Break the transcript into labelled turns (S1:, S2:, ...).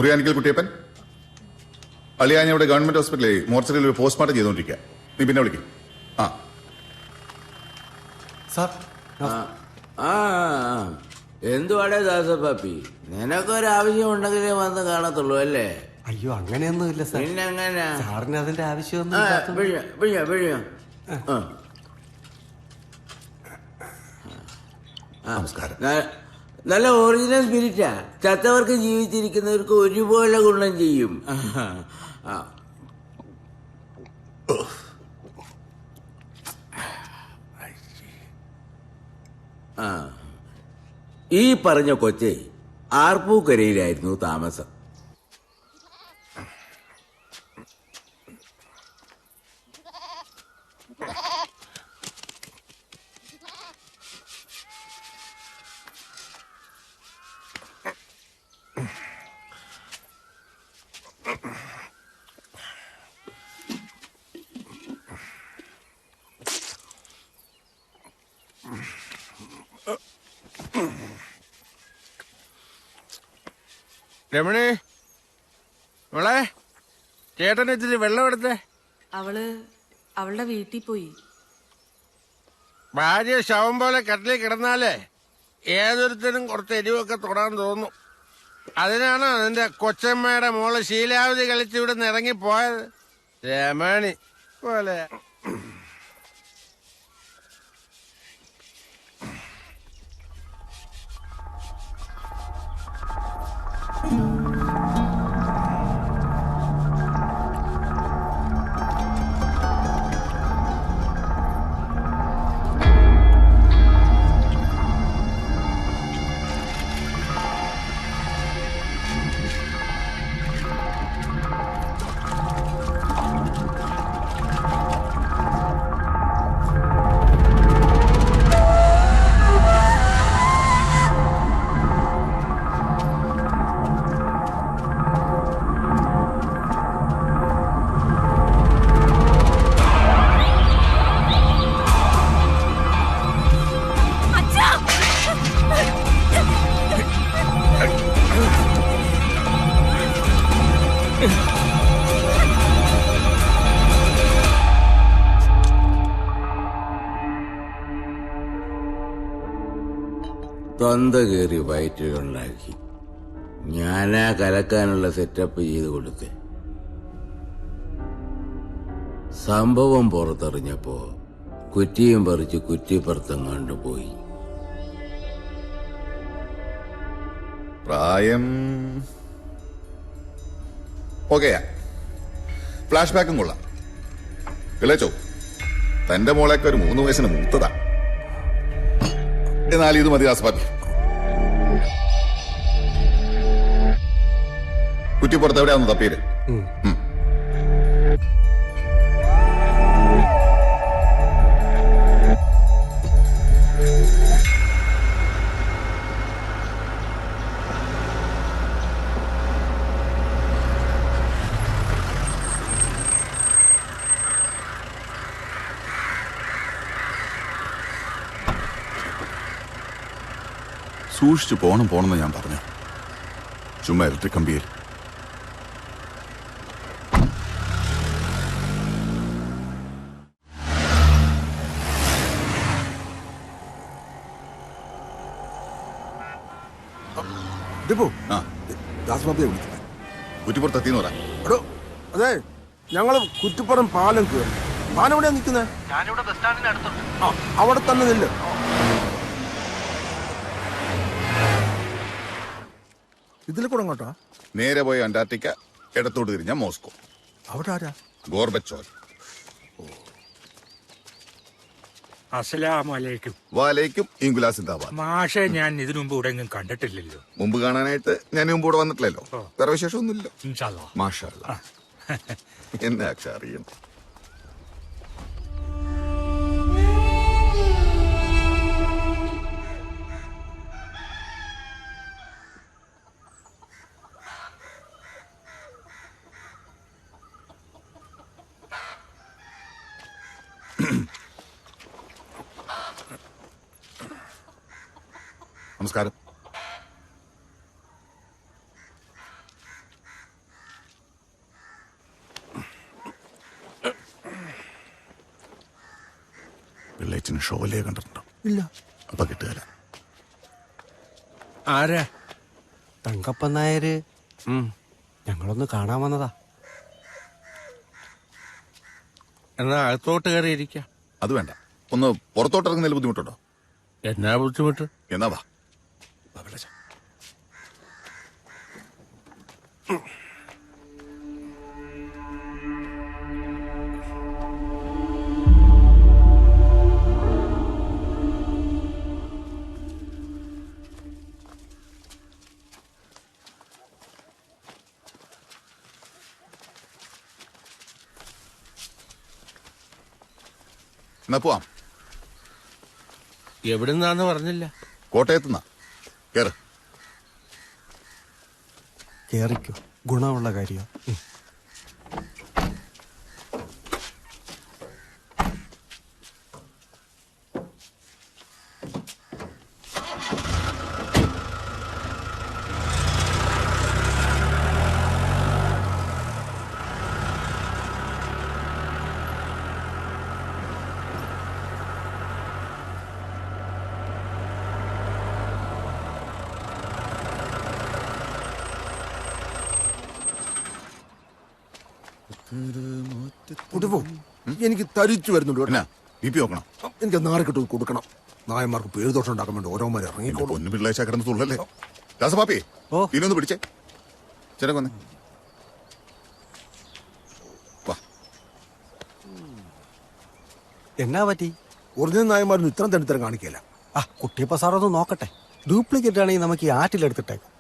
S1: മുറിയാനിക്കൽ Kuttiyappan, അളിയാഞ്ഞവിടെ government ഹോസ്പിറ്റലിൽ മോർച്ചറിയിൽ ഒരു പോസ്റ്റ്മോർട്ടം ചെയ്തുകൊണ്ടിരിക്കുക. നീ പിന്നെ വിളിക്കും. ആ
S2: സാർ.
S3: എന്തുവാടേ ദാസപ്പാപ്പി, നിനക്കൊരാവശ്യം ഉണ്ടെങ്കിലേ വന്ന് കാണത്തുള്ളൂ അല്ലേ?
S2: അയ്യോ അങ്ങനെയൊന്നുമില്ല സാർ.
S3: പിന്നെ അങ്ങനെ
S2: സാറിന് അതിന്റെ ആവശ്യമൊന്നും
S1: നമസ്കാരം.
S3: നല്ല ഒറിജിനൽ സ്പിരിറ്റാ. ചത്തവർക്ക് ജീവിച്ചിരിക്കുന്നവർക്ക് ഒരുപോലെ ഗുണം ചെയ്യും. ഈ പറഞ്ഞ കൊച്ചെ ആർപ്പൂക്കരയിലായിരുന്നു താമസം.
S4: രമണി, മോളെ, ചേട്ടന് ഇത്തിരി വെള്ളം എടുത്തേ.
S5: അവളുടെ വീട്ടിൽ പോയി.
S4: ഭാര്യ ശവം പോലെ കട്ടിലിൽ കിടന്നാലേ ഏതൊരുത്തരും കുറച്ച് എരിവൊക്കെ തൊടാൻ തോന്നും. അതിനാണ് നിന്റെ കൊച്ചമ്മയുടെ മോള് ശീലാവധി കളിച്ച് ഇവിടെ നിന്ന് ഇറങ്ങിപ്പോയത്. രമണി പോലെ.
S3: തൊന്ത കയറി വയറ്റിലുണ്ടാക്കി ഞാനാ കലക്കാനുള്ള സെറ്റപ്പ് ചെയ്ത് കൊടുത്ത്. സംഭവം പുറത്തറിഞ്ഞപ്പോ കുറ്റിയും പറിച്ച് കുറ്റിപ്പുറത്തും കണ്ടുപോയി.
S1: പ്രായം ഓക്കെയാ, ഫ്ലാഷ് ബാക്കും കൊള്ളാം. ഇളച്ചോ, തന്റെ മോളേക്ക് ഒരു 3 വയസ്സിന് മൂത്തതാ. എന്നാൽ ഇത് മതി ആസ്പാദി. കുറ്റിപ്പുറത്ത് എവിടെയാന്ന് തപ്പീര്. സൂക്ഷിച്ചു പോണമെന്ന് ഞാൻ പറഞ്ഞു. ചുമ്മാ ഇലക്ട്രിക് കമ്പിയിൽ. കുറ്റിപ്പുറത്ത് എത്തിന്ന് പറയാം.
S4: അതെ, ഞങ്ങള് കുറ്റിപ്പുറം പാലം കയറി. പാലം എവിടെയാ നിൽക്കുന്നത്? അവിടെ തന്നെ നില്ല്. ഇതിൽ കൂടെ അങ്ങോട്ടാ?
S1: നേരെ പോയി അന്റാർട്ടിക്ക, ഇടത്തോട്ട് തിരിഞ്ഞ മോസ്കോ.
S4: അവിടെ ആരാ?
S1: ഗോർബച്ചോവ്.
S6: അസ്സലാമലൈക്കും.
S1: വാലേക്കും ഇംഗുലാ സിന്ദാബാദ്.
S6: മാഷെ ഞാൻ ഇതിനു മുമ്പ് ഇവിടെ എങ്ങും കണ്ടിട്ടില്ലല്ലോ.
S1: മുമ്പ് കാണാനായിട്ട് ഞാൻ മുമ്പ് ഇവിടെ വന്നിട്ടില്ലല്ലോ. വേറെ വിശേഷമൊന്നുമില്ല.
S6: ഇൻഷാല്ലാ.
S1: മാഷാ അല്ലാ. എന്നെ അക്ഷ അറിയണം. നമസ്കാരം. അച്ഛന് ഷോലയെ കണ്ടിട്ടുണ്ടോ?
S7: ഇല്ല.
S1: അപ്പൊ കിട്ടുകയില്ല.
S4: ആരാ?
S2: തങ്കപ്പൻ നായര് ഞങ്ങളൊന്ന് കാണാൻ വന്നതാ.
S4: എന്നാ അകത്തോട്ട് കയറിയിരിക്കാം.
S1: അത് വേണ്ട. ഒന്ന് പുറത്തോട്ട് ഇറങ്ങുന്നതിൽ ബുദ്ധിമുട്ടുണ്ടോ?
S4: എന്നാ ബുദ്ധിമുട്ട്?
S1: എന്നാ വാ. വാ വെള്ളച്ച. എന്നാ പോവാം.
S4: എവിടുന്നാന്ന് പറഞ്ഞില്ല.
S1: കോട്ടയത്തുനിന്നാ. കേറ്.
S2: കേറിക്കോ, ഗുണമുള്ള കാര്യം.
S7: കുട്ടിപ്പോ എനിക്ക് തരിച്ചു വരുന്നുണ്ട്
S1: എന്നാ
S7: കേട്ടോ.
S1: ബി പി നോക്കണം.
S7: എനിക്ക് നാറിക്കിട്ട് കൊടുക്കണം. നായന്മാർക്ക് പേരുദോഷം ഉണ്ടാക്കാൻ വേണ്ടി ഓരോമാരെ ഇറങ്ങിക്കോളും.
S1: ഒന്ന് പിള്ളേച്ച കിടന്ന് തുള്ളല്ലേ. ദാസപാപ്പി
S2: ഓ.
S1: ഇതിനൊന്ന് പിടിച്ചേ. ചെനക്കൊന്നേ. വാ.
S2: എന്നാ പറ്റി?
S7: ഒറിജിനൽ നായന്മാരൊന്നും ഇത്രയും തന്നിത്തരം കാണിക്കില്ല.
S2: ആ കുട്ടിയപ്പ സാറൊന്ന് നോക്കട്ടെ. ഡ്യൂപ്ലിക്കേറ്റ് ആണെങ്കിൽ നമുക്ക് ഈ ആറ്റിലെടുത്തിട്ടേക്ക്.